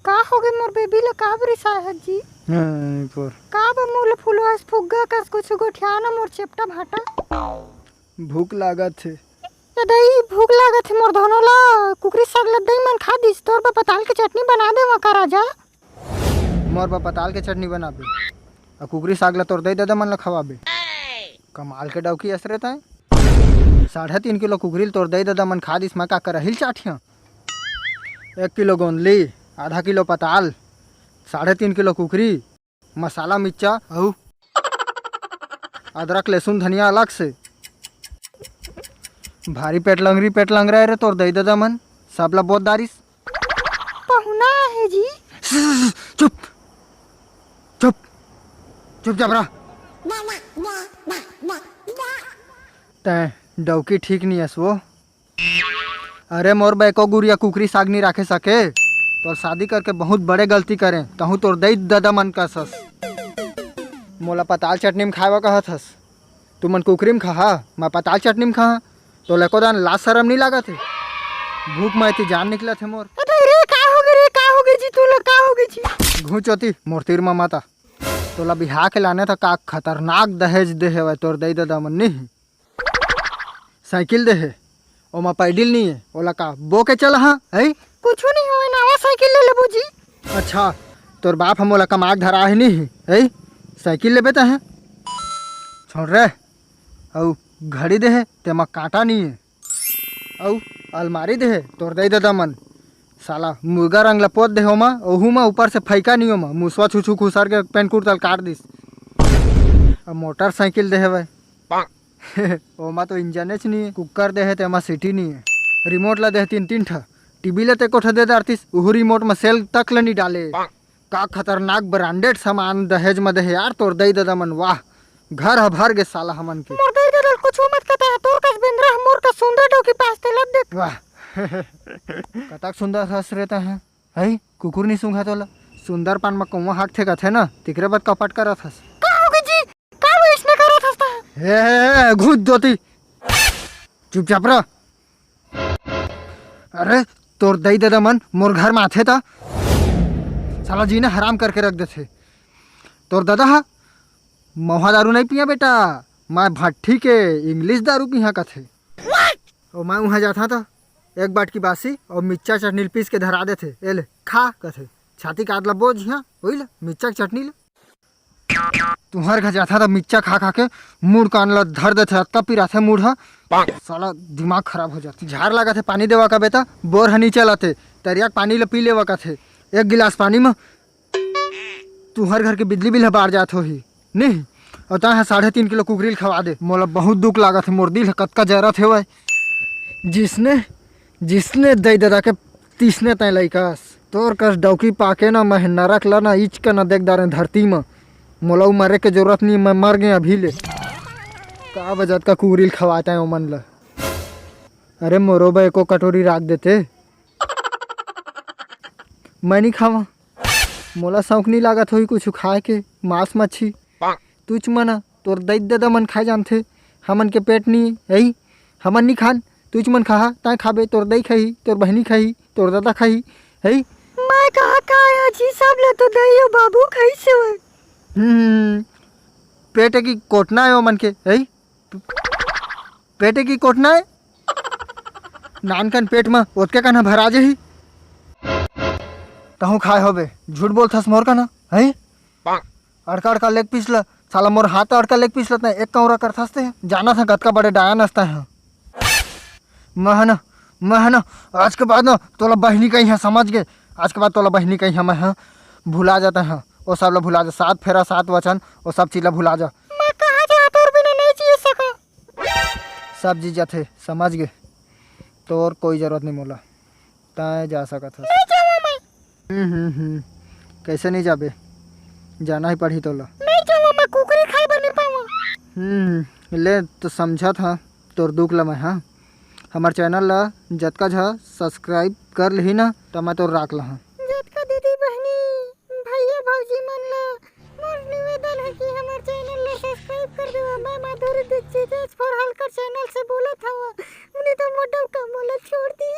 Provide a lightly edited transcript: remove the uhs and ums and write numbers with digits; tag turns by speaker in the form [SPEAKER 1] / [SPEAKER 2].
[SPEAKER 1] का होगे मोर बेबी ला का बरिसा है जी
[SPEAKER 2] पर
[SPEAKER 1] का बमूल फुलवा फुग्गा कस कुछ गोठियाना मोर चेपटा भाटा
[SPEAKER 2] भूख लागत है।
[SPEAKER 1] ए दई भूख लागत है मोर धनोला कुकरी साग ल दई मन खा दिस तोर बा पताल के चटनी बना दे का राजा
[SPEAKER 2] मोर बा पताल के चटनी बनाबे आ कुकरी साग ला तोर दई दादा मन ला खवाबे। कमाल के डौकी असरे ताए 3.5 किलो कुकरी तोर दई दादा मन खा दिस मैं का करहिल चाठिया 1 किलो गोंदली आधा किलो पताल 3.5 किलो कुकरी मसाला मिर्चा औ अदरक लहसुन धनिया अलग से भारी पेट लंगरा रे तोर दई दादा मन सबला बहुत दारिस
[SPEAKER 1] पहुना है जी
[SPEAKER 2] चुप चुप चुप चाप रहा तै डौकी ठीक नहीं है वो। अरे मोर बैको गुड़िया कुकरी साग नहीं रखे सके तो शादी करके बहुत बड़े गलती करें तहु तोर दई दादा मन का सस मोला पताल चटनी में खावा कहत हस तू मन कुकरी में खा मैं पताल चटनी में खा तो लेको दान लाज शरम नहीं लागत है। भूख में थी जान निकला थे मोर।
[SPEAKER 1] रे का हो गए जी तू लोग का हो गई जी
[SPEAKER 2] घूचोती मोर तीर में माता तोला बिहा के लाने था का खतरनाक दहेज दे है तोर दई दादा मन नहीं साइकिल दे है ओमा पैडिल नहीं है ओला का बो के चल हाँ है
[SPEAKER 1] कुछ नहीं हुआ नवा साइकिल ले लेबू जी।
[SPEAKER 2] अच्छा तोर बाप हम ओला कमाक धरा है नहीं है साइकिल ले बेता है छोड़ रे औ घड़ी दे है तेमा कांटा नहीं है औ अलमारी दे है तोर दई दादा मन साला मुर्गा रंग लपोत दे होमा ओहू में ऊपर से फैका नहीं होमा मुसवा छुछू खुसार के पेन कुर्तल काट दिस। अब मोटरसाइकिल दे है भाई ओमा तो इंजन नहीं है कुकर दे है तेमा सीटी नहीं है रिमोट ला दे 3 ठा टीवी ले ते ठा दे दारतीस उहू रिमोट में सेल तक ले नहीं डाले का खतरनाक ब्रांडेड सामान दहेज में दे है यार तोर दई दादा मन वाह घर भर गे साला हमन के
[SPEAKER 1] मोर दई दादा कुछ मत कहता है तोर कस बिंद्रा मोर का सुंदर डोकी पास ते लग देख
[SPEAKER 2] वाह कतक सुंदर हंस रहता है है कुकुर नहीं सूंघा तोला सुंदर पान में कौवा हाथ थे कथे ना तिकरे बद कपट करत हस
[SPEAKER 1] का हो गई जी का वो इसने करत हसता
[SPEAKER 2] हे घुस जोती चुपचाप रह। अरे तोर दई दादा मन मोर घर में आथे था साला जी ने हराम करके रख देथे तोर दादा हा महुआ दारू नहीं पिया बेटा मैं भट्ठी के इंग्लिश दारू पिया कथे और मैं वहाँ जाता था एक बाट की बासी और मिर्चा चटनी पीस के धरा देथे ए ले खा कथे छाती काट ला बोझ यहाँ वही ले मिर्चा चटनी ले तुम्हारे घर जाता था मिर्चा खा खा के मुड़ कान ला धर देथे अत्ता पिरा थे मुड़ हा साला दिमाग खराब हो जाती झाड़ लगा थे पानी देवा का बेटा बोर हनी चलाते तरिया पानी ले पी लेवा का थे 1 गिलास पानी में तुम्हारे घर के बिजली बिल बाढ़ जात हो ही नहीं और तहाँ 3.5 किलो कुकरील खवा दे मोला बहुत दुख लागत है मोर दिल कतका जरा थे वह जिसने दई दादा के तीसने तय लइकास तोर कस डौकी पाके ना मैं नरक ला ना इच का ना देख दारे धरती में मोला मरे के जरूरत नहीं मैं मर गया अभी ले का बजत का कुकरील खवाता है ओमन ला। अरे मोरो बे को कटोरी राख देते मैं नहीं खावा मोला शौक नहीं लागत होई कुछ खाए के मांस मच्छी तुझ मना तोर दई दादा मन खाए जानथे हमन के पेट नहीं है हमन नहीं खान तुझ मन खा तय खाबे तोर दई खाही तोर बहनी खाही तोर दादा खाही है
[SPEAKER 1] मैं कहा का जी सब ले तो दई बाबू खाई से
[SPEAKER 2] पेट की कोटना है मन के है पेट की कोटना है नान कन पेट में ओतके कना भरा जे ही तहु खाए होबे झूठ बोलथस मोर का ना है अड़का अड़का लेग पीस ला साला मोर हाथ अड़का लेग पीस लेता है एक कौरा करथस ते जाना था कतका बड़े डाया नसता है मैं ना आज के बाद ना तोला बहनी कहीं है समझ गए आज के बाद तोला बहनी कहीं है मैं भुला जाता है वो सब ला भुला जा 7 फेरा 7 वचन वो सब चीज ला भुला जा
[SPEAKER 1] मैं कहां जा तोर बिना नहीं जी सका
[SPEAKER 2] सब जी जाते समझ गए तोर कोई जरूरत नहीं मोला तय जा सकत
[SPEAKER 1] नहीं जाऊं मैं
[SPEAKER 2] कैसे नहीं जाबे जाना ही पड़ी तोला
[SPEAKER 1] नहीं जाऊं मैं कुकरी खाए बन नहीं पाऊं
[SPEAKER 2] ले तो समझा था तोर दुख ला मैं हाँ हमार चैनल ला जतका झा सब्सक्राइब कर ली ना तो मैं तोर राख ला
[SPEAKER 1] जतका दीदी बहनी भैया भौजी मन ला मोर निवेदन है कि हमार चैनल ला सब्सक्राइब कर देवा मैं माधुरी दीक्षित फॉर हल्का चैनल से बोलत हूं। उन्हें तो मोटा का मोला छोड़ दी